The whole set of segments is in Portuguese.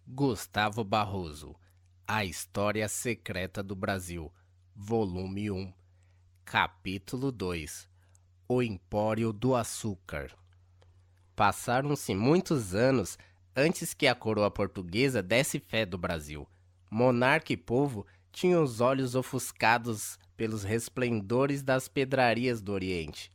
Gustavo Barroso, A História Secreta do Brasil, Volume 1, Capítulo 2, O Empório do Açúcar. Passaram-se muitos anos antes que a coroa portuguesa desse fé do Brasil. Monarca e povo tinham os olhos ofuscados pelos resplendores das pedrarias do Oriente.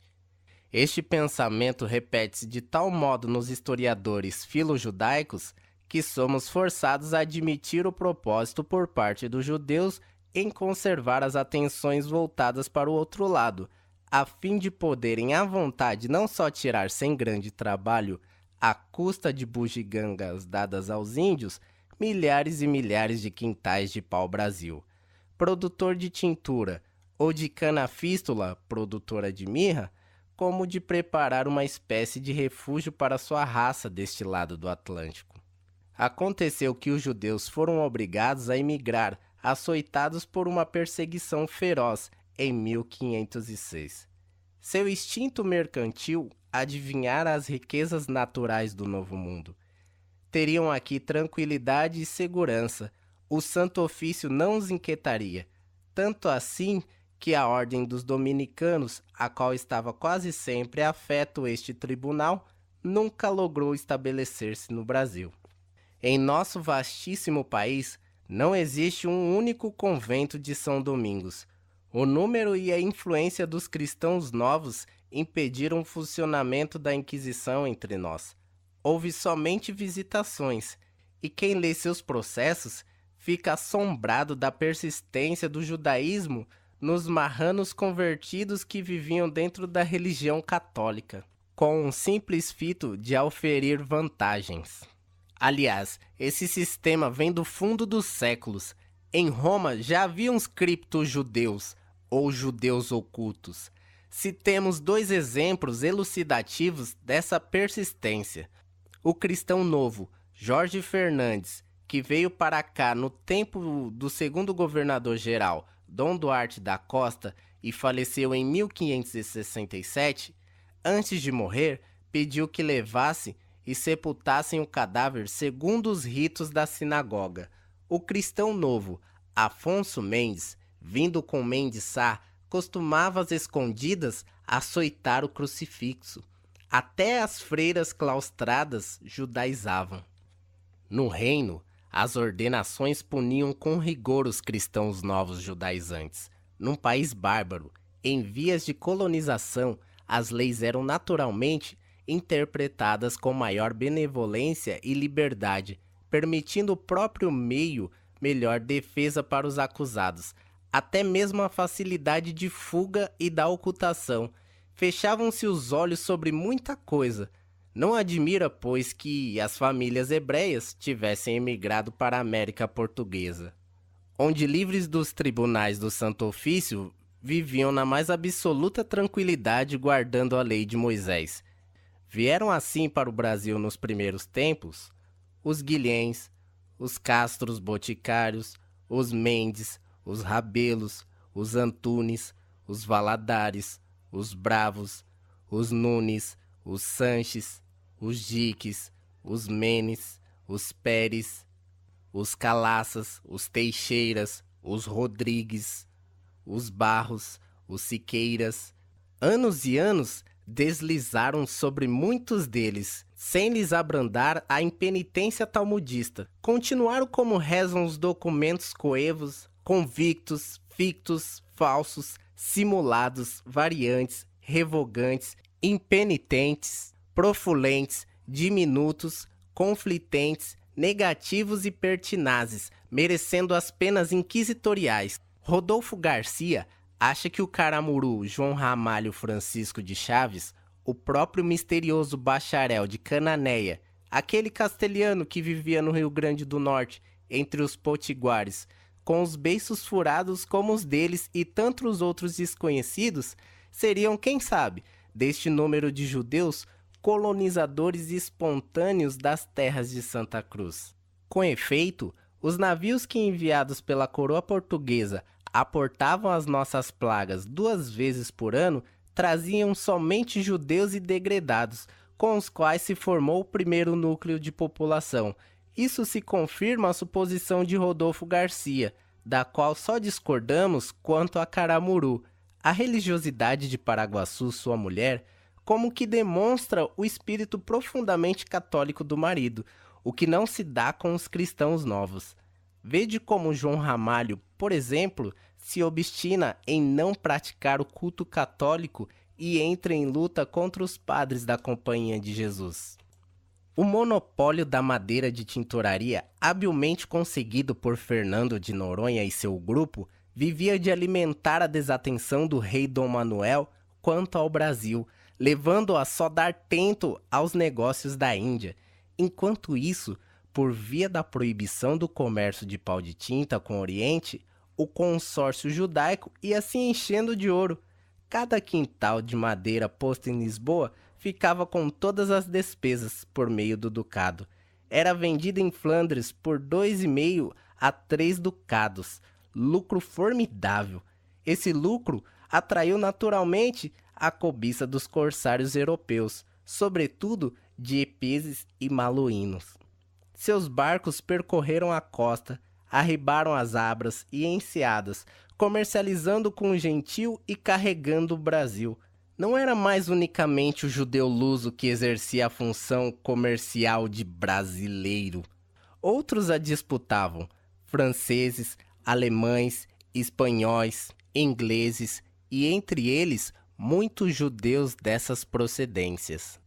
Este pensamento repete-se de tal modo nos historiadores filo-judaicos que somos forçados a admitir o propósito por parte dos judeus em conservar as atenções voltadas para o outro lado, a fim de poderem à vontade não só tirar sem grande trabalho, à custa de bugigangas dadas aos índios, milhares e milhares de quintais de pau-brasil. Produtor de tintura ou de cana-fístula, produtora de mirra, como de preparar uma espécie de refúgio para sua raça deste lado do Atlântico. Aconteceu que os judeus foram obrigados a emigrar, açoitados por uma perseguição feroz, em 1506. Seu instinto mercantil adivinhara as riquezas naturais do Novo Mundo. Teriam aqui tranquilidade e segurança, o Santo Ofício não os inquietaria, tanto assim que a Ordem dos Dominicanos, a qual estava quase sempre afeto este tribunal, nunca logrou estabelecer-se no Brasil. Em nosso vastíssimo país, não existe um único convento de São Domingos. O número e a influência dos cristãos novos impediram o funcionamento da Inquisição entre nós. Houve somente visitações, e quem lê seus processos fica assombrado da persistência do judaísmo nos marranos convertidos que viviam dentro da religião católica, com um simples fito de auferir vantagens. Aliás, esse sistema vem do fundo dos séculos. Em Roma já havia uns cripto-judeus, ou judeus ocultos. Citemos dois exemplos elucidativos dessa persistência. O cristão novo, Jorge Fernandes, que veio para cá no tempo do segundo governador-geral, Dom Duarte da Costa, e faleceu em 1567, antes de morrer, pediu que levasse e sepultassem o cadáver segundo os ritos da sinagoga. O cristão novo, Afonso Mendes, vindo com Mendes Sá, costumava às escondidas açoitar o crucifixo. Até as freiras claustradas judaizavam. No reino, as ordenações puniam com rigor os cristãos novos judaizantes. Num país bárbaro, em vias de colonização, as leis eram naturalmente interpretadas com maior benevolência e liberdade, permitindo o próprio meio melhor defesa para os acusados, até mesmo a facilidade de fuga e da ocultação. Fechavam-se os olhos sobre muita coisa. Não admira, pois, que as famílias hebreias tivessem emigrado para a América Portuguesa, onde, livres dos tribunais do Santo Ofício, viviam na mais absoluta tranquilidade guardando a lei de Moisés. Vieram assim para o Brasil nos primeiros tempos os Guilhens, os Castros Boticários, os Mendes, os Rabelos, os Antunes, os Valadares, os Bravos, os Nunes, os Sanches, os Diques, os Menes, os Pérez, os Calaças, os Teixeiras, os Rodrigues, os Barros, os Siqueiras. Anos e anos deslizaram sobre muitos deles, sem lhes abrandar a impenitência talmudista. Continuaram como rezam os documentos coevos, convictos, fictos, falsos, simulados, variantes, revogantes, impenitentes, profulentes, diminutos, conflitentes, negativos e pertinazes, merecendo as penas inquisitoriais. Rodolfo Garcia acha que o caramuru João Ramalho Francisco de Chaves, o próprio misterioso bacharel de Cananéia, aquele castelhano que vivia no Rio Grande do Norte, entre os potiguares, com os beiços furados como os deles e tantos outros desconhecidos, seriam, quem sabe, deste número de judeus, colonizadores espontâneos das terras de Santa Cruz. Com efeito, os navios que, enviados pela coroa portuguesa, aportavam as nossas plagas 2 vezes por ano, traziam somente judeus e degredados, com os quais se formou o primeiro núcleo de população, Isso se confirma a suposição de Rodolfo Garcia, da qual só discordamos quanto a Caramuru, a religiosidade de Paraguaçu, sua mulher, como que demonstra o espírito profundamente católico do marido, o que não se dá com os cristãos novos. Vede como João Ramalho, por exemplo, se obstina em não praticar o culto católico e entra em luta contra os padres da Companhia de Jesus. O monopólio da madeira de tinturaria, habilmente conseguido por Fernando de Noronha e seu grupo, vivia de alimentar a desatenção do rei Dom Manuel quanto ao Brasil, levando-o a só dar tento aos negócios da Índia. Enquanto isso, por via da proibição do comércio de pau de tinta com o Oriente, o consórcio judaico ia se enchendo de ouro. Cada quintal de madeira posto em Lisboa ficava com todas as despesas por meio do ducado. Era vendido em Flandres por 2,5 a 3 ducados. Lucro formidável. Esse lucro atraiu naturalmente a cobiça dos corsários europeus, sobretudo de epeses e maluínos. Seus barcos percorreram a costa, arribaram as abras e enseadas, comercializando com o gentil e carregando o Brasil. Não era mais unicamente o judeu luso que exercia a função comercial de brasileiro. Outros a disputavam: franceses, alemães, espanhóis, ingleses e, entre eles, muitos judeus dessas procedências.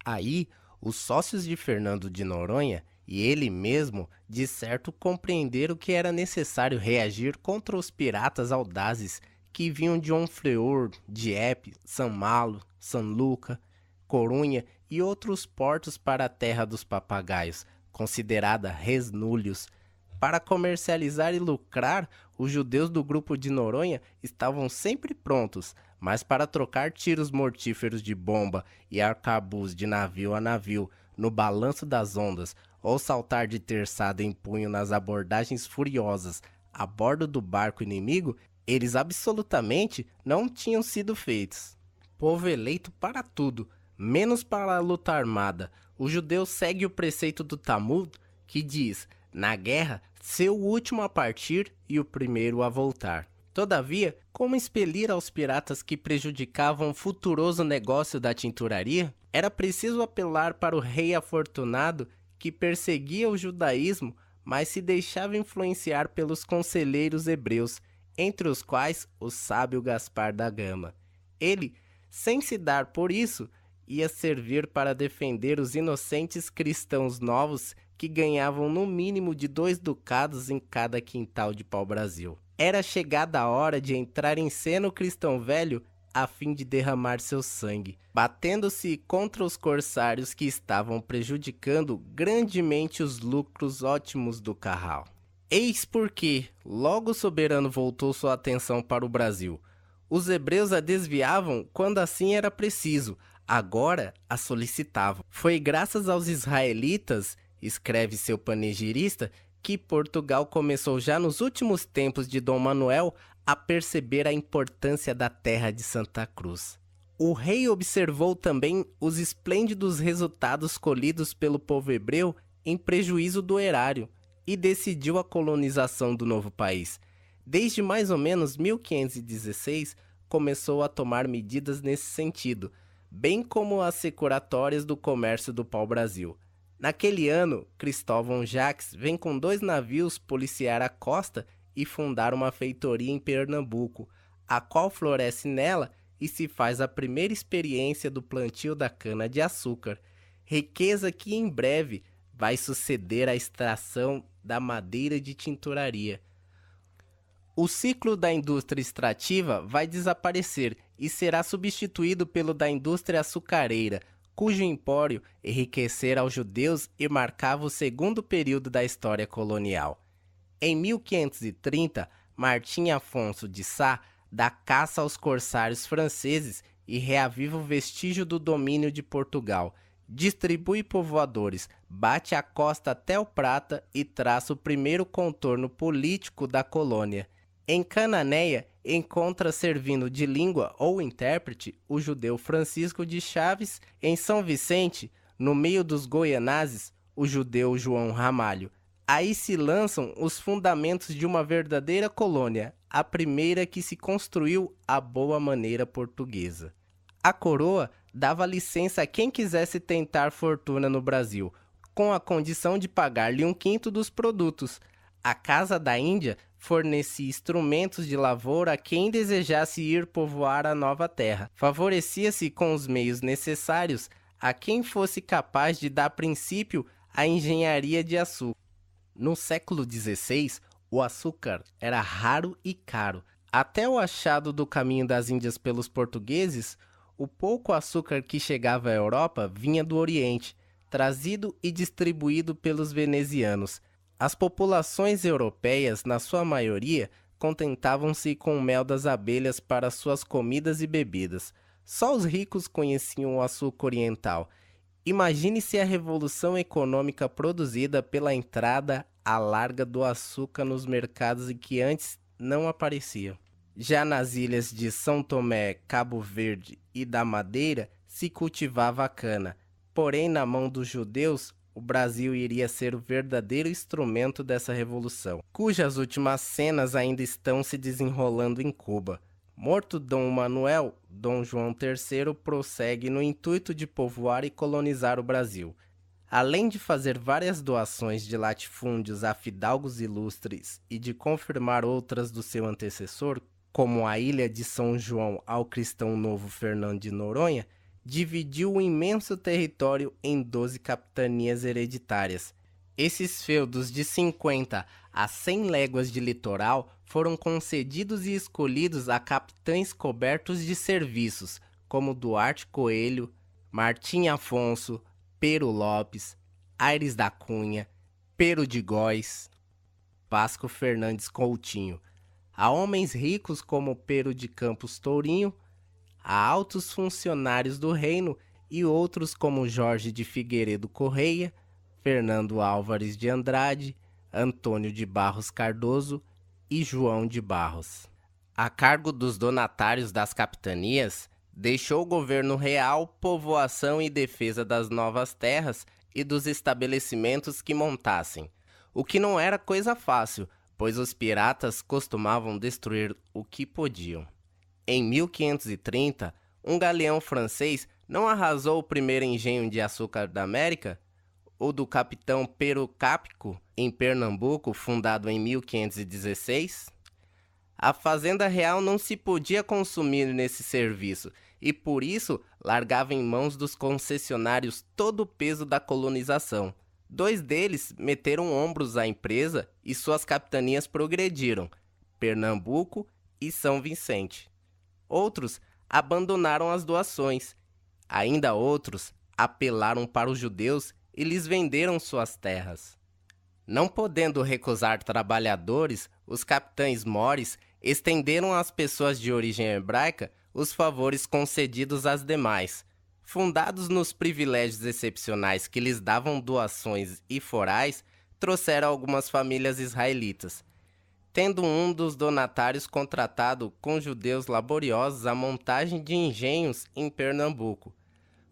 Aí, os sócios de Fernando de Noronha e ele mesmo, de certo, compreenderam que era necessário reagir contra os piratas audazes que vinham de Honfleur, Dieppe, São Malo, São Luca, Corunha e outros portos para a terra dos papagaios, considerada res nullius. Para comercializar e lucrar, os judeus do grupo de Noronha estavam sempre prontos, mas para trocar tiros mortíferos de bomba e arcabuz de navio a navio no balanço das ondas, ou saltar de terçado em punho nas abordagens furiosas a bordo do barco inimigo, eles absolutamente não tinham sido feitos. Povo eleito para tudo, menos para a luta armada. O judeu segue o preceito do Talmud, que diz: na guerra, ser o último a partir e o primeiro a voltar. Todavia, como expelir aos piratas que prejudicavam o futuroso negócio da tinturaria? Era preciso apelar para o rei afortunado que perseguia o judaísmo, mas se deixava influenciar pelos conselheiros hebreus, entre os quais o sábio Gaspar da Gama. Ele, sem se dar por isso, ia servir para defender os inocentes cristãos novos que ganhavam no mínimo de 2 ducados em cada quintal de pau-brasil. Era chegada a hora de entrar em cena o cristão velho a fim de derramar seu sangue, batendo-se contra os corsários que estavam prejudicando grandemente os lucros ótimos do Carral. Eis porque logo o soberano voltou sua atenção para o Brasil. Os hebreus a desviavam quando assim era preciso, agora a solicitavam. Foi graças aos israelitas, escreve seu panegirista, que Portugal começou já nos últimos tempos de Dom Manuel a perceber a importância da terra de Santa Cruz. O rei observou também os esplêndidos resultados colhidos pelo povo hebreu em prejuízo do erário e decidiu a colonização do novo país. Desde mais ou menos 1516, começou a tomar medidas nesse sentido, bem como as securatórias do comércio do pau-brasil. Naquele ano, Cristóvão Jacques vem com 2 navios policiar a costa e fundar uma feitoria em Pernambuco, a qual floresce nela e se faz a primeira experiência do plantio da cana-de-açúcar, riqueza que em breve vai suceder à extração da madeira de tinturaria. O ciclo da indústria extrativa vai desaparecer e será substituído pelo da indústria açucareira, cujo empório enriquecera aos judeus e marcava o segundo período da história colonial. Em 1530, Martim Afonso de Sá dá caça aos corsários franceses e reaviva o vestígio do domínio de Portugal, distribui povoadores, bate a costa até o Prata e traça o primeiro contorno político da colônia. Em Cananéia, encontra servindo de língua ou intérprete o judeu Francisco de Chaves. Em São Vicente, no meio dos goianazes, o judeu João Ramalho. Aí se lançam os fundamentos de uma verdadeira colônia, a primeira que se construiu à boa maneira portuguesa. A coroa dava licença a quem quisesse tentar fortuna no Brasil, com a condição de pagar-lhe 1/5 dos produtos. A Casa da Índia fornecia instrumentos de lavoura a quem desejasse ir povoar a nova terra. Favorecia-se com os meios necessários a quem fosse capaz de dar princípio à engenharia de açúcar. No século XVI, o açúcar era raro e caro. Até o achado do caminho das Índias pelos portugueses, o pouco açúcar que chegava à Europa vinha do Oriente, trazido e distribuído pelos venezianos. As populações europeias, na sua maioria, contentavam-se com o mel das abelhas para suas comidas e bebidas. Só os ricos conheciam o açúcar oriental. Imagine-se a revolução econômica produzida pela entrada à larga do açúcar nos mercados em que antes não aparecia. Já nas ilhas de São Tomé, Cabo Verde e da Madeira se cultivava a cana. Porém, na mão dos judeus, o Brasil iria ser o verdadeiro instrumento dessa revolução, cujas últimas cenas ainda estão se desenrolando em Cuba. Morto Dom Manuel, Dom João III prossegue no intuito de povoar e colonizar o Brasil. Além de fazer várias doações de latifúndios a fidalgos ilustres e de confirmar outras do seu antecessor, como a ilha de São João ao cristão novo Fernando de Noronha, dividiu o imenso território em 12 capitanias hereditárias. Esses feudos de 50 a 100 léguas de litoral foram concedidos e escolhidos a capitães cobertos de serviços, como Duarte Coelho, Martim Afonso, Pero Lopes, Aires da Cunha, Pero de Góis, Vasco Fernandes Coutinho, a homens ricos como Pero de Campos Tourinho, a altos funcionários do reino e outros como Jorge de Figueiredo Correia, Fernando Álvares de Andrade, Antônio de Barros Cardoso e João de Barros. A cargo dos donatários das capitanias, deixou o governo real povoação e defesa das novas terras e dos estabelecimentos que montassem, o que não era coisa fácil, pois os piratas costumavam destruir o que podiam. Em 1530, um galeão francês não arrasou o primeiro engenho de açúcar da América? O do capitão Pero Cápico, em Pernambuco, fundado em 1516? A fazenda real não se podia consumir nesse serviço e, por isso, largava em mãos dos concessionários todo o peso da colonização. 2 deles meteram ombros à empresa e suas capitanias progrediram, Pernambuco e São Vicente. Outros abandonaram as doações. Ainda outros apelaram para os judeus e lhes venderam suas terras. Não podendo recusar trabalhadores, os capitães mores estenderam às pessoas de origem hebraica os favores concedidos às demais. Fundados nos privilégios excepcionais que lhes davam doações e forais, trouxeram algumas famílias israelitas, tendo um dos donatários contratado com judeus laboriosos a montagem de engenhos em Pernambuco.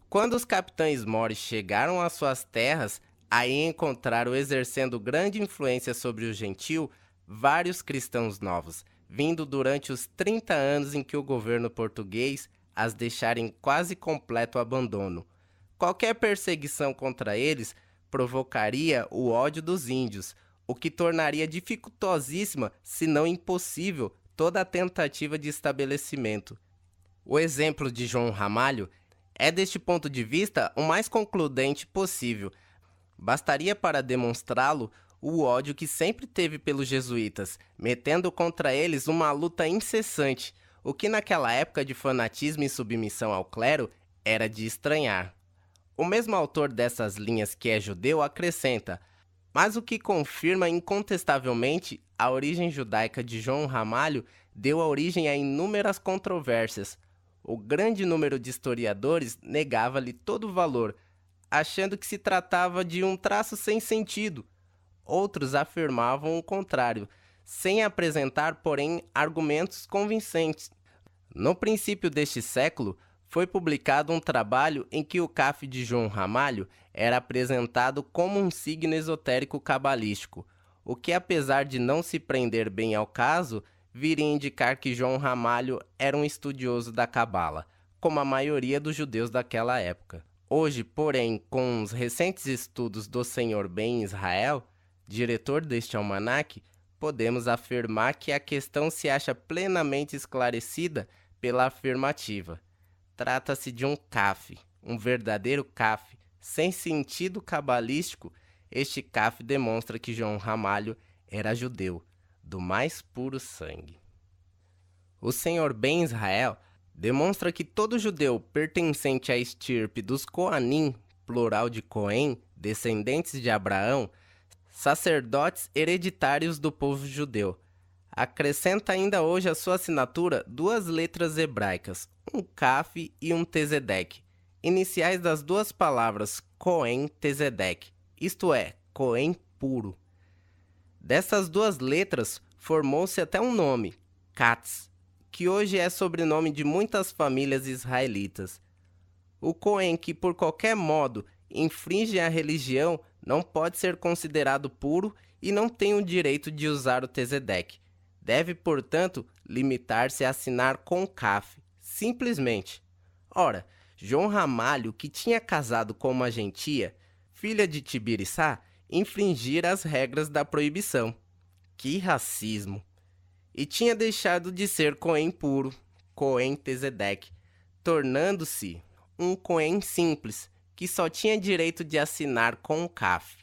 Quando os capitães mores chegaram às suas terras, aí encontraram exercendo grande influência sobre o gentil vários cristãos novos, vindo durante os 30 anos em que o governo português as deixara em quase completo abandono. Qualquer perseguição contra eles provocaria o ódio dos índios, o que tornaria dificultosíssima, se não impossível, toda a tentativa de estabelecimento. O exemplo de João Ramalho é, deste ponto de vista, o mais concludente possível. Bastaria para demonstrá-lo o ódio que sempre teve pelos jesuítas, metendo contra eles uma luta incessante, o que naquela época de fanatismo e submissão ao clero era de estranhar. O mesmo autor dessas linhas, que é judeu, acrescenta: mas o que confirma incontestavelmente a origem judaica de João Ramalho deu origem a inúmeras controvérsias. O grande número de historiadores negava-lhe todo o valor, achando que se tratava de um traço sem sentido. Outros afirmavam o contrário, sem apresentar, porém, argumentos convincentes. No princípio deste século, foi publicado um trabalho em que o CAF de João Ramalho era apresentado como um signo esotérico cabalístico, o que, apesar de não se prender bem ao caso, viria a indicar que João Ramalho era um estudioso da cabala, como a maioria dos judeus daquela época. Hoje, porém, com os recentes estudos do Sr. Ben Israel, diretor deste almanaque, podemos afirmar que a questão se acha plenamente esclarecida pela afirmativa. Trata-se de um CAF, um verdadeiro CAF, sem sentido cabalístico. Este CAF demonstra que João Ramalho era judeu, do mais puro sangue. O Sr. Ben Israel demonstra que todo judeu pertencente à estirpe dos Coanim, plural de Cohen, descendentes de Abraão, sacerdotes hereditários do povo judeu. Acrescenta ainda hoje à sua assinatura duas letras hebraicas, um Kaf e um Tzedek, iniciais das duas palavras Cohen-Tzedek, isto é, Cohen puro. Dessas duas letras formou-se até um nome, Katz, que hoje é sobrenome de muitas famílias israelitas. O Cohen que por qualquer modo infringe a religião não pode ser considerado puro e não tem o direito de usar o Tzedek. Deve, portanto, limitar-se a assinar com Kaf, simplesmente. Ora, João Ramalho, que tinha casado com uma gentia, filha de Tibiriçá, infringira as regras da proibição. Que racismo! E tinha deixado de ser Cohen puro, Cohen Tzedek, tornando-se um Cohen simples, que só tinha direito de assinar com o Kaf.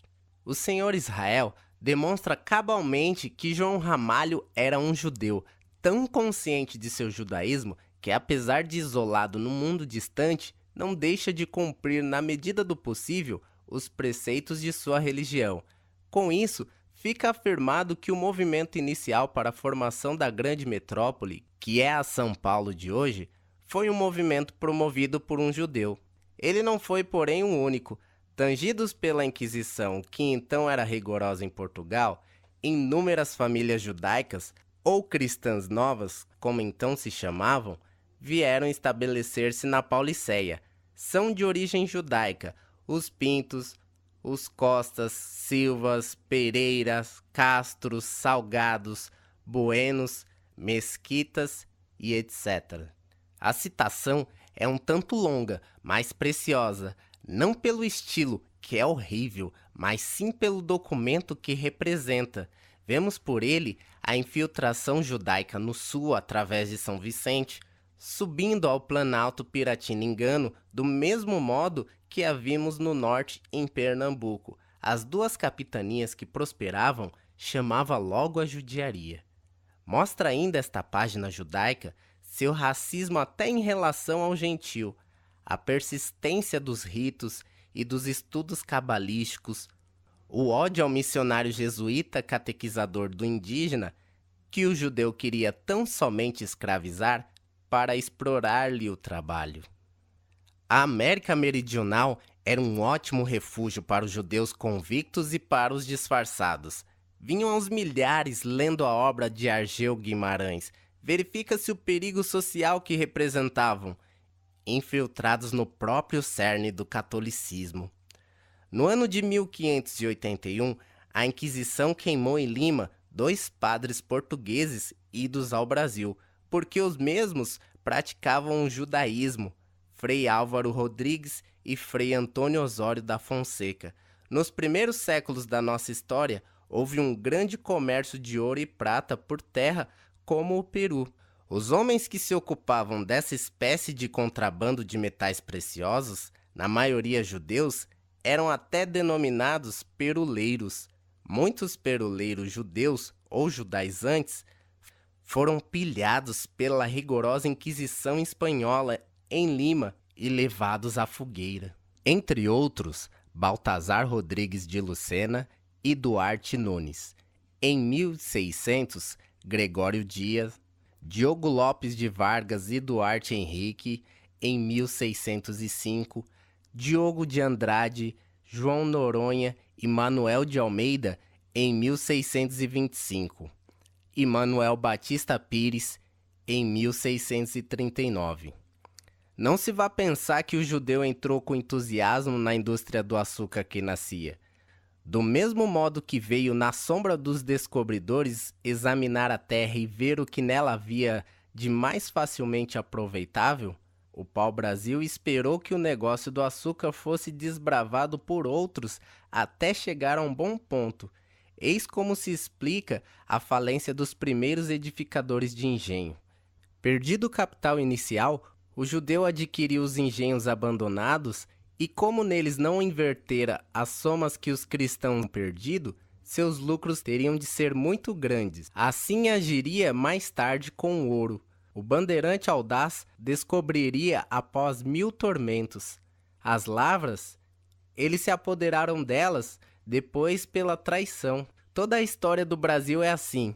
O Sr. Israel demonstra cabalmente que João Ramalho era um judeu, tão consciente de seu judaísmo que, apesar de isolado no mundo distante, não deixa de cumprir, na medida do possível, os preceitos de sua religião. Com isso, fica afirmado que o movimento inicial para a formação da grande metrópole, que é a São Paulo de hoje, foi um movimento promovido por um judeu. Ele não foi, porém, o único. Tangidos pela Inquisição, que então era rigorosa em Portugal, inúmeras famílias judaicas, ou cristãs novas, como então se chamavam, vieram estabelecer-se na Pauliceia. São de origem judaica os Pintos, os Costas, Silvas, Pereiras, Castros, Salgados, Buenos, Mesquitas e etc. A citação é um tanto longa, mas preciosa, não pelo estilo, que é horrível, mas sim pelo documento que representa. Vemos por ele a infiltração judaica no sul através de São Vicente, subindo ao Planalto Piratiningano do mesmo modo que a vimos no norte em Pernambuco. As duas capitanias que prosperavam chamava logo a judiaria. Mostra ainda esta página judaica seu racismo até em relação ao gentil, a persistência dos ritos e dos estudos cabalísticos, o ódio ao missionário jesuíta catequizador do indígena, que o judeu queria tão somente escravizar para explorar-lhe o trabalho. A América Meridional era um ótimo refúgio para os judeus convictos e para os disfarçados. Vinham aos milhares lendo a obra de Argel Guimarães. Verifica-se o perigo social que representavam, infiltrados no próprio cerne do catolicismo. No ano de 1581, a Inquisição queimou em Lima 2 padres portugueses idos ao Brasil, porque os mesmos praticavam o judaísmo, Frei Álvaro Rodrigues e Frei Antônio Osório da Fonseca. Nos primeiros séculos da nossa história, houve um grande comércio de ouro e prata por terra, como o Peru. Os homens que se ocupavam dessa espécie de contrabando de metais preciosos, na maioria judeus, eram até denominados peruleiros. Muitos peruleiros judeus ou judaizantes foram pilhados pela rigorosa Inquisição espanhola em Lima e levados à fogueira. Entre outros, Baltazar Rodrigues de Lucena e Duarte Nunes. Em 1600, Gregório Dias, Diogo Lopes de Vargas e Duarte Henrique, em 1605, Diogo de Andrade, João Noronha e Manuel de Almeida, em 1625, e Manuel Batista Pires, em 1639. Não se vá pensar que o judeu entrou com entusiasmo na indústria do açúcar que nascia. Do mesmo modo que veio na sombra dos descobridores examinar a terra e ver o que nela havia de mais facilmente aproveitável, o pau-brasil esperou que o negócio do açúcar fosse desbravado por outros até chegar a um bom ponto. Eis como se explica a falência dos primeiros edificadores de engenho. Perdido o capital inicial, o judeu adquiriu os engenhos abandonados e, como neles não invertera as somas que os cristãos tinham perdido, seus lucros teriam de ser muito grandes. Assim agiria mais tarde com o ouro. O bandeirante audaz descobriria após 1000 tormentos. As lavras, eles se apoderaram delas depois pela traição. Toda a história do Brasil é assim,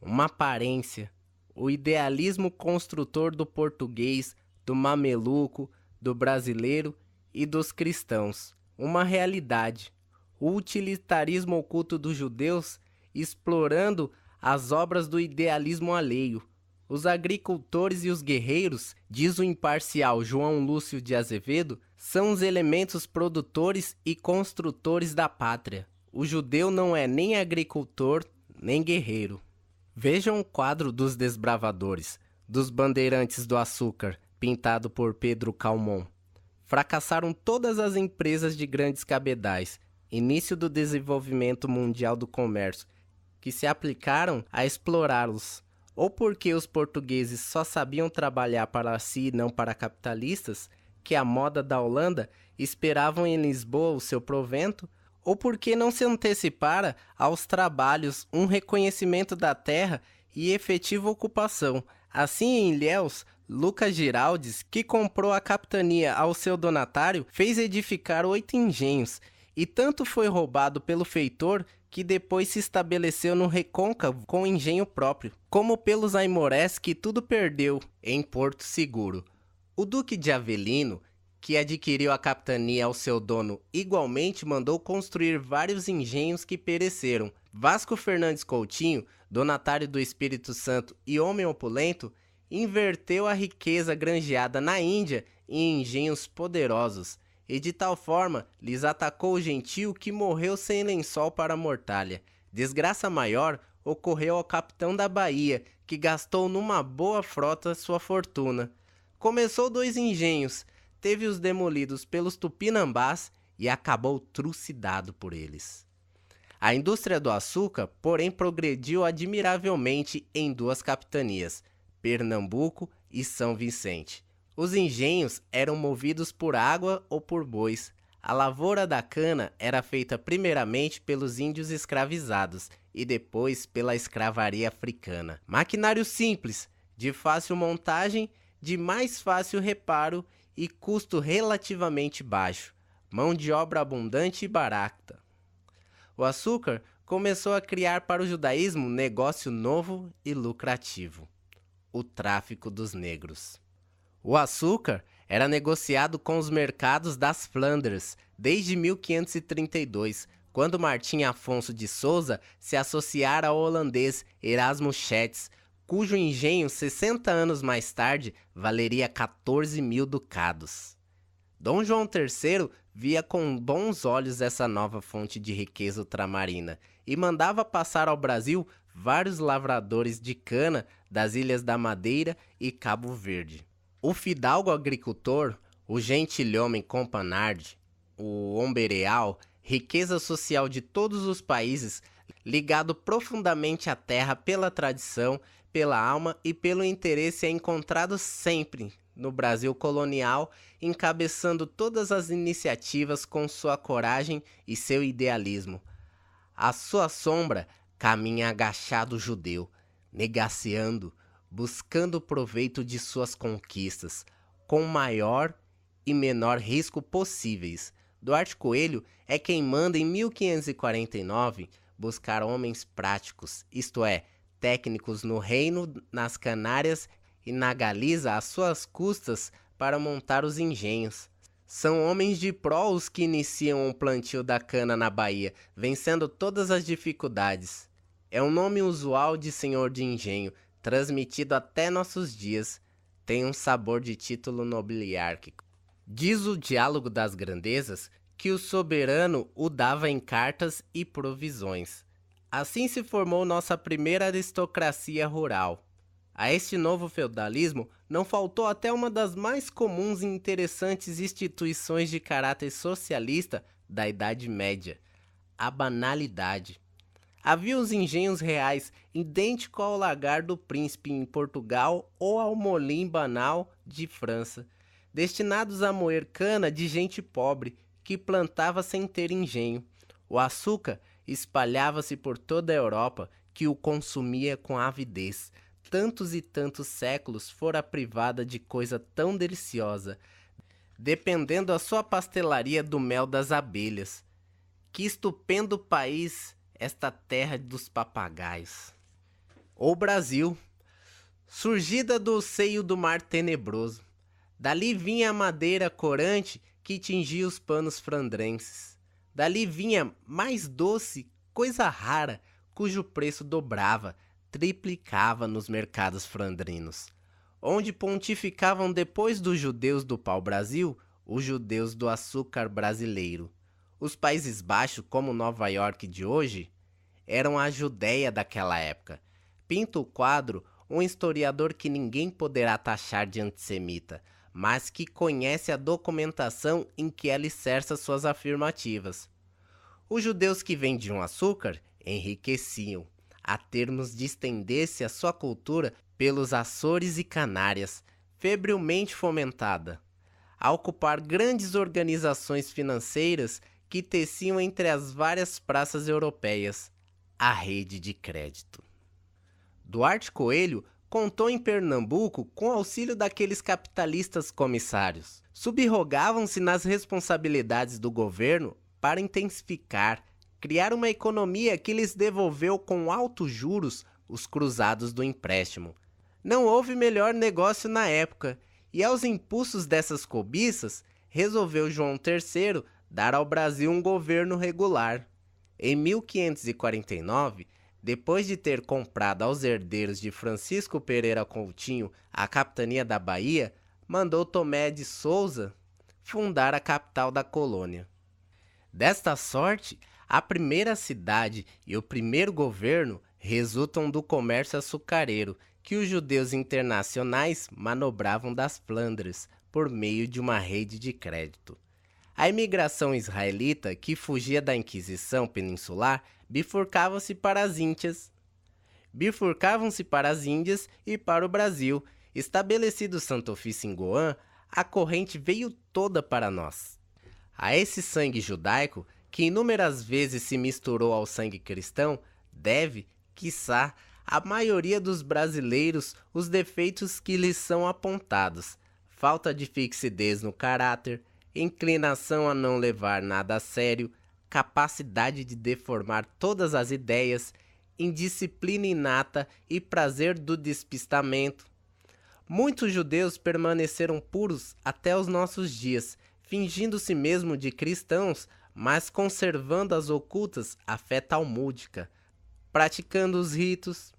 uma aparência. O idealismo construtor do português, do mameluco, do brasileiro e dos cristãos. Uma realidade. O utilitarismo oculto dos judeus explorando as obras do idealismo alheio. Os agricultores e os guerreiros, diz o imparcial João Lúcio de Azevedo, são os elementos produtores e construtores da pátria. O judeu não é nem agricultor, nem guerreiro. Vejam o quadro dos desbravadores, dos bandeirantes do açúcar, pintado por Pedro Calmon. Fracassaram todas as empresas de grandes cabedais, início do desenvolvimento mundial do comércio, que se aplicaram a explorá-los, ou porque os portugueses só sabiam trabalhar para si e não para capitalistas, que a moda da Holanda esperavam em Lisboa o seu provento, ou porque não se antecipara aos trabalhos um reconhecimento da terra e efetiva ocupação. Assim, em Ilhéus, Lucas Giraldes, que comprou a capitania ao seu donatário, fez edificar 8 engenhos, e tanto foi roubado pelo feitor que depois se estabeleceu no Recôncavo com engenho próprio, como pelos aimorés que tudo perdeu em Porto Seguro. O Duque de Avelino, que adquiriu a capitania ao seu dono, igualmente mandou construir vários engenhos que pereceram. Vasco Fernandes Coutinho, donatário do Espírito Santo e homem opulento, inverteu a riqueza granjeada na Índia em engenhos poderosos, e de tal forma lhes atacou o gentio que morreu sem lençol para a mortalha. Desgraça maior ocorreu ao capitão da Bahia, que gastou numa boa frota sua fortuna. Começou 2 engenhos, teve-os demolidos pelos tupinambás e acabou trucidado por eles. A indústria do açúcar, porém, progrediu admiravelmente em 2 capitanias, Pernambuco e São Vicente. Os engenhos eram movidos por água ou por bois. A lavoura da cana era feita primeiramente pelos índios escravizados e depois pela escravaria africana. Maquinário simples, de fácil montagem, de mais fácil reparo e custo relativamente baixo. Mão de obra abundante e barata. O açúcar começou a criar para o judaísmo negócio novo e lucrativo: o tráfico dos negros. O açúcar era negociado com os mercados das Flandres desde 1532, quando Martim Afonso de Souza se associara ao holandês Erasmo Schetz, cujo engenho 60 anos mais tarde valeria 14.000 ducados. Dom João III via com bons olhos essa nova fonte de riqueza ultramarina e mandava passar ao Brasil vários lavradores de cana das Ilhas da Madeira e Cabo Verde. O fidalgo agricultor, o gentilhomem companarde, o ombereal, riqueza social de todos os países, ligado profundamente à terra pela tradição, pela alma e pelo interesse, é encontrado sempre no Brasil colonial, encabeçando todas as iniciativas com sua coragem e seu idealismo. À sua sombra caminha agachado o judeu, negaceando, buscando proveito de suas conquistas, com maior e menor risco possíveis. Duarte Coelho é quem manda em 1549 buscar homens práticos, isto é, técnicos no Reino, nas Canárias e na Galiza às suas custas para montar os engenhos. São homens de pró os que iniciam o plantio da cana na Bahia, vencendo todas as dificuldades. É um nome usual de senhor de engenho, transmitido até nossos dias. tem um sabor de título nobiliárquico. Diz o Diálogo das Grandezas que o soberano o dava em cartas e provisões. Assim se formou nossa primeira aristocracia rural. A este novo feudalismo não faltou até uma das mais comuns e interessantes instituições de caráter socialista da Idade Média, a banalidade. Havia os engenhos reais, idêntico ao lagar do príncipe em Portugal ou ao molim banal de França, destinados a moer cana de gente pobre que plantava sem ter engenho. O açúcar espalhava-se por toda a Europa, que o consumia com avidez. Tantos e tantos séculos fora privada de coisa tão deliciosa, dependendo a sua pastelaria do mel das abelhas. Que estupendo país, esta terra dos papagaios! O Brasil, surgida do seio do mar tenebroso. Dali vinha a madeira corante que tingia os panos flandrenses. Dali vinha mais doce, coisa rara, cujo preço dobrava, triplicava nos mercados flandrinos, onde pontificavam depois dos judeus do pau-brasil, os judeus do açúcar brasileiro. Os Países Baixos, como Nova York de hoje, eram a Judéia daquela época. Pinta o quadro um historiador que ninguém poderá taxar de antissemita, mas que conhece a documentação em que alicerça suas afirmativas. Os judeus que vendiam açúcar enriqueciam, a termos de estender-se a sua cultura pelos Açores e Canárias, febrilmente fomentada, a ocupar grandes organizações financeiras que teciam entre as várias praças europeias a rede de crédito. Duarte Coelho contou em Pernambuco com o auxílio daqueles capitalistas comissários. Subrogavam-se nas responsabilidades do governo para intensificar, criar uma economia que lhes devolveu com altos juros os cruzados do empréstimo. Não houve melhor negócio na época, e aos impulsos dessas cobiças, resolveu João III dar ao Brasil um governo regular. Em 1549, depois de ter comprado aos herdeiros de Francisco Pereira Coutinho a capitania da Bahia, mandou Tomé de Souza fundar a capital da colônia. Desta sorte, a primeira cidade e o primeiro governo resultam do comércio açucareiro que os judeus internacionais manobravam das Flandres por meio de uma rede de crédito. A imigração israelita, que fugia da Inquisição peninsular, bifurcavam-se para as Índias e para o Brasil. Estabelecido Santo Ofício em Goa, a corrente veio toda para nós. A esse sangue judaico, que inúmeras vezes se misturou ao sangue cristão, deve, quiçá, a maioria dos brasileiros os defeitos que lhes são apontados: falta de fixidez no caráter, inclinação a não levar nada a sério, capacidade de deformar todas as ideias, indisciplina inata e prazer do despistamento. Muitos judeus permaneceram puros até os nossos dias, fingindo-se mesmo de cristãos, mas conservando as ocultas a fé talmúdica, praticando os ritos,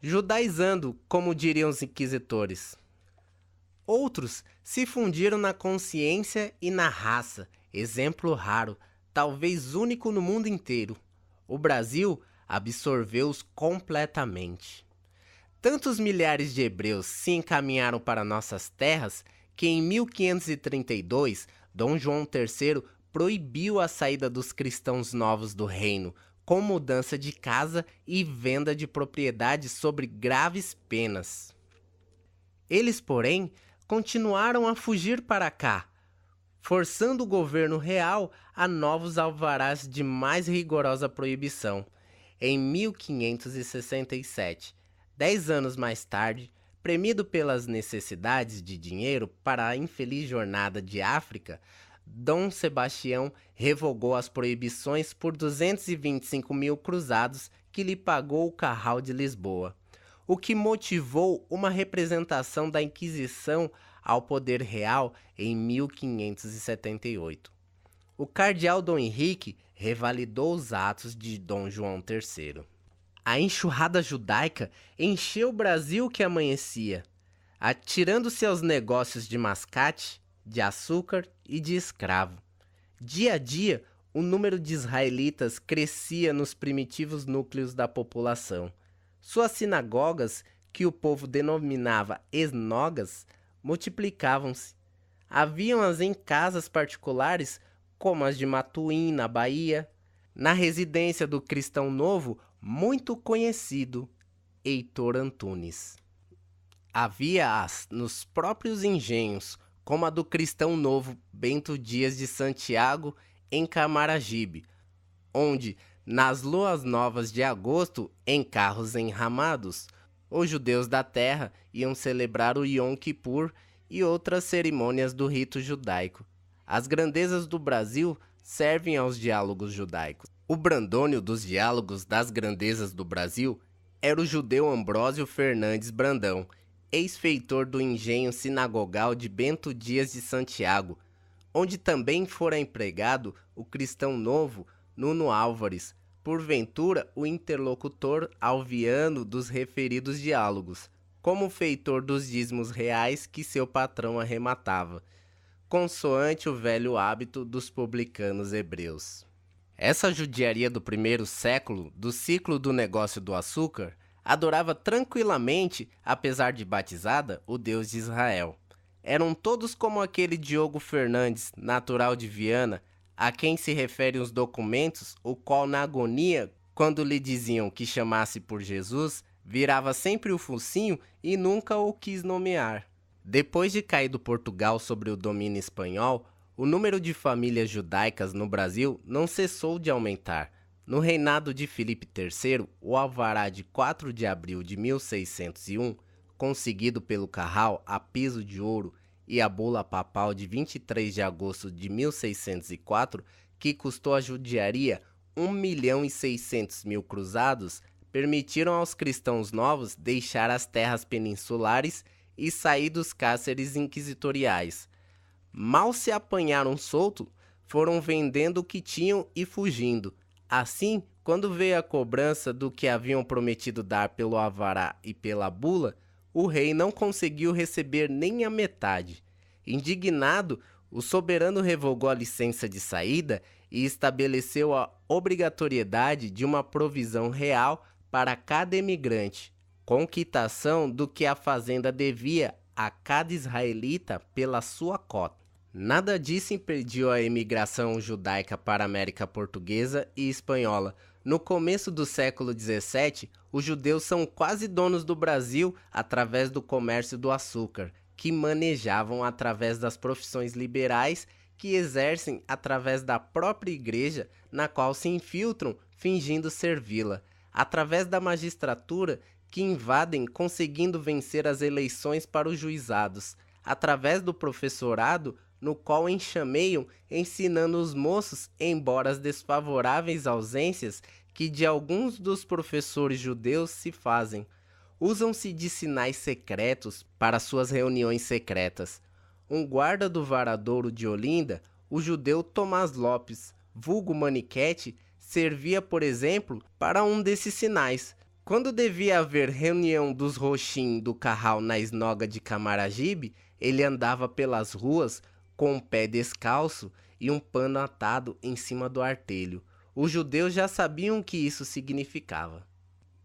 judaizando, como diriam os inquisitores. Outros se fundiram na consciência e na raça, exemplo raro, talvez único no mundo inteiro. O Brasil absorveu-os completamente. Tantos milhares de hebreus se encaminharam para nossas terras que em 1532 Dom João III proibiu a saída dos cristãos novos do reino, com mudança de casa e venda de propriedades sob graves penas. Eles, porém, continuaram a fugir para cá, forçando o governo real a novos alvarás de mais rigorosa proibição. Em 1567, 10 anos mais tarde, premido pelas necessidades de dinheiro para a infeliz jornada de África, Dom Sebastião revogou as proibições por 225 mil cruzados que lhe pagou o Carral de Lisboa, o que motivou uma representação da Inquisição ao poder real em 1578. O cardeal Dom Henrique revalidou os atos de Dom João III. A enxurrada judaica encheu o Brasil que amanhecia. atirando-se aos negócios de mascate, de açúcar e de escravo. Dia a dia, o número de israelitas crescia nos primitivos núcleos da população. Suas sinagogas, que o povo denominava esnogas, multiplicavam-se. Haviam-as em casas particulares, como as de Matuim, na Bahia, na residência do cristão novo, muito conhecido, Heitor Antunes. Havia-as nos próprios engenhos, como a do cristão novo Bento Dias de Santiago, em Camaragibe, onde, nas luas novas de agosto, em carros enramados, os judeus da terra iam celebrar o Yom Kippur e outras cerimônias do rito judaico. As grandezas do Brasil servem aos diálogos judaicos. O Brandônio dos diálogos das grandezas do Brasil era o judeu Ambrósio Fernandes Brandão, ex-feitor do engenho sinagogal de Bento Dias de Santiago, onde também fora empregado o cristão novo Nuno Álvares, porventura o interlocutor alviano dos referidos diálogos, como feitor dos dízimos reais que seu patrão arrematava, consoante o velho hábito dos publicanos hebreus. Essa judiaria do primeiro século, do ciclo do negócio do açúcar, adorava tranquilamente, apesar de batizada, o Deus de Israel. Eram todos como aquele Diogo Fernandes, natural de Viana, a quem se referem os documentos, o qual na agonia, quando lhe diziam que chamasse por Jesus, virava sempre o focinho e nunca o quis nomear. Depois de caído Portugal sobre o domínio espanhol, o número de famílias judaicas no Brasil não cessou de aumentar. No reinado de Filipe III, o alvará de 4 de abril de 1601, conseguido pelo Carral a piso de ouro, e a bula papal de 23 de agosto de 1604, que custou à judiaria 1.600.000 cruzados, permitiram aos cristãos novos deixar as terras peninsulares e sair dos cárceres inquisitoriais. Mal se apanharam solto, foram vendendo o que tinham e fugindo. Assim, quando veio a cobrança do que haviam prometido dar pelo alvará e pela bula, o rei não conseguiu receber nem a metade. Indignado, o soberano revogou a licença de saída e estabeleceu a obrigatoriedade de uma provisão real para cada emigrante, com quitação do que a fazenda devia a cada israelita pela sua cota. Nada disso impediu a imigração judaica para a América Portuguesa e Espanhola. No começo do século XVII, os judeus são quase donos do Brasil através do comércio do açúcar, que manejavam através das profissões liberais que exercem através da própria igreja, na qual se infiltram fingindo servi-la, através da magistratura que invadem conseguindo vencer as eleições para os juizados, através do professorado no qual enxameiam ensinando os moços, embora as desfavoráveis ausências que de alguns dos professores judeus se fazem. Usam-se de sinais secretos para suas reuniões secretas. Um guarda do varadouro de Olinda, o judeu Tomás Lopes, vulgo Maniquete, servia, por exemplo, para um desses sinais. Quando devia haver reunião dos roxim do Carral na esnoga de Camaragibe, ele andava pelas ruas com o pé descalço e um pano atado em cima do artelho. Os judeus já sabiam o que isso significava.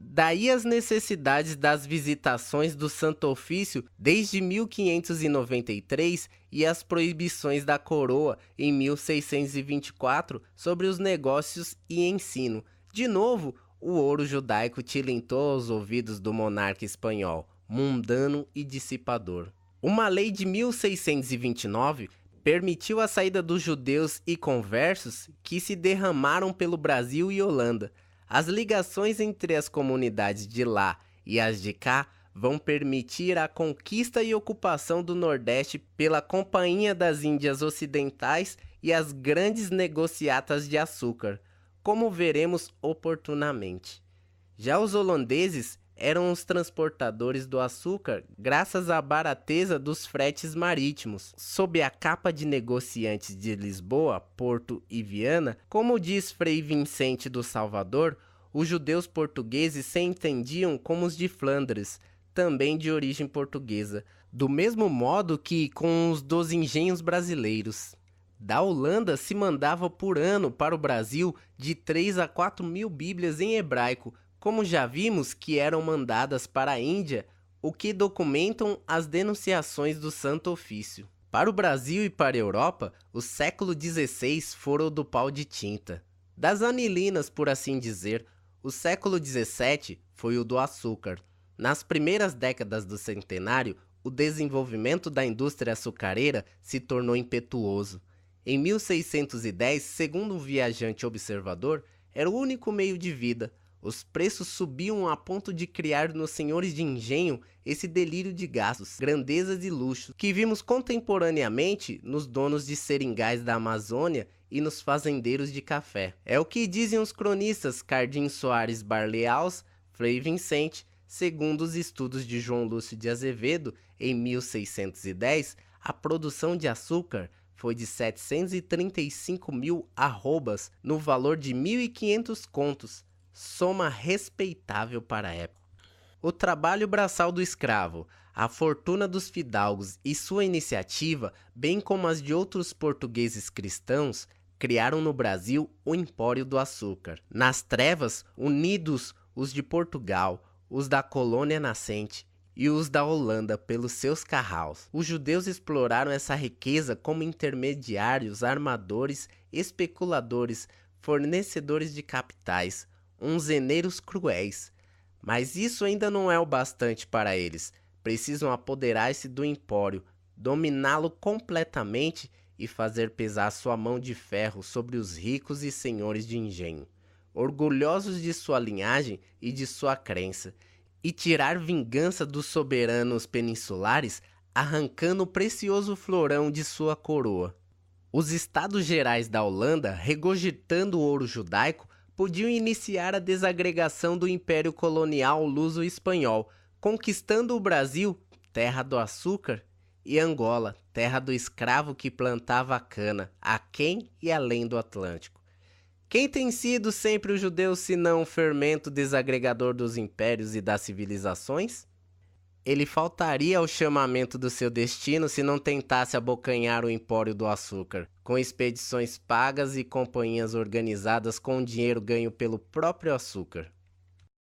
Daí as necessidades das visitações do Santo Ofício desde 1593 e as proibições da coroa em 1624 sobre os negócios e ensino. De novo, o ouro judaico tilintou aos ouvidos do monarca espanhol, mundano e dissipador. Uma lei de 1629 permitiu a saída dos judeus e conversos que se derramaram pelo Brasil e Holanda. As ligações entre as comunidades de lá e as de cá vão permitir a conquista e ocupação do Nordeste pela Companhia das Índias Ocidentais e as grandes negociatas de açúcar, como veremos oportunamente. Já os holandeses eram os transportadores do açúcar graças à barateza dos fretes marítimos. Sob a capa de negociantes de Lisboa, Porto e Viana, como diz Frei Vicente do Salvador, os judeus portugueses se entendiam como os de Flandres, também de origem portuguesa, do mesmo modo que com os dos engenhos brasileiros. Da Holanda se mandava por ano para o Brasil de 3 a 4 mil Bíblias em hebraico, como já vimos que eram mandadas para a Índia, o que documentam as denunciações do Santo Ofício. Para o Brasil e para a Europa, o século XVI foram o do pau de tinta. Das anilinas, por assim dizer, o século XVII foi o do açúcar. Nas primeiras décadas do centenário, o desenvolvimento da indústria açucareira se tornou impetuoso. Em 1610, segundo um viajante observador, era o único meio de vida. Os preços subiam a ponto de criar nos senhores de engenho esse delírio de gastos, grandezas e luxos que vimos contemporaneamente nos donos de seringais da Amazônia e nos fazendeiros de café. É o que dizem os cronistas Cardim Soares Barleaus, Frei Vicente. Segundo os estudos de João Lúcio de Azevedo, em 1610, a produção de açúcar foi de 735 mil arrobas no valor de 1.500 contos, soma respeitável para a época. O trabalho braçal do escravo, a fortuna dos fidalgos e sua iniciativa, bem como as de outros portugueses cristãos, criaram no Brasil o Empório do Açúcar. Nas trevas, unidos os de Portugal, os da colônia nascente e os da Holanda pelos seus carraus. Os judeus exploraram essa riqueza como intermediários, armadores, especuladores, fornecedores de capitais, uns eneiros cruéis. Mas isso ainda não é o bastante para eles. Precisam apoderar-se do empório, dominá-lo completamente e fazer pesar sua mão de ferro sobre os ricos e senhores de engenho, orgulhosos de sua linhagem e de sua crença, e tirar vingança dos soberanos peninsulares, arrancando o precioso florão de sua coroa. Os Estados Gerais da Holanda, regurgitando o ouro judaico, podiam iniciar a desagregação do Império Colonial Luso-Espanhol, conquistando o Brasil, terra do açúcar, e Angola, terra do escravo que plantava a cana, aquém e além do Atlântico. Quem tem sido sempre o judeu senão o fermento desagregador dos impérios e das civilizações? Ele faltaria ao chamamento do seu destino se não tentasse abocanhar o empório do açúcar, com expedições pagas e companhias organizadas com dinheiro ganho pelo próprio açúcar.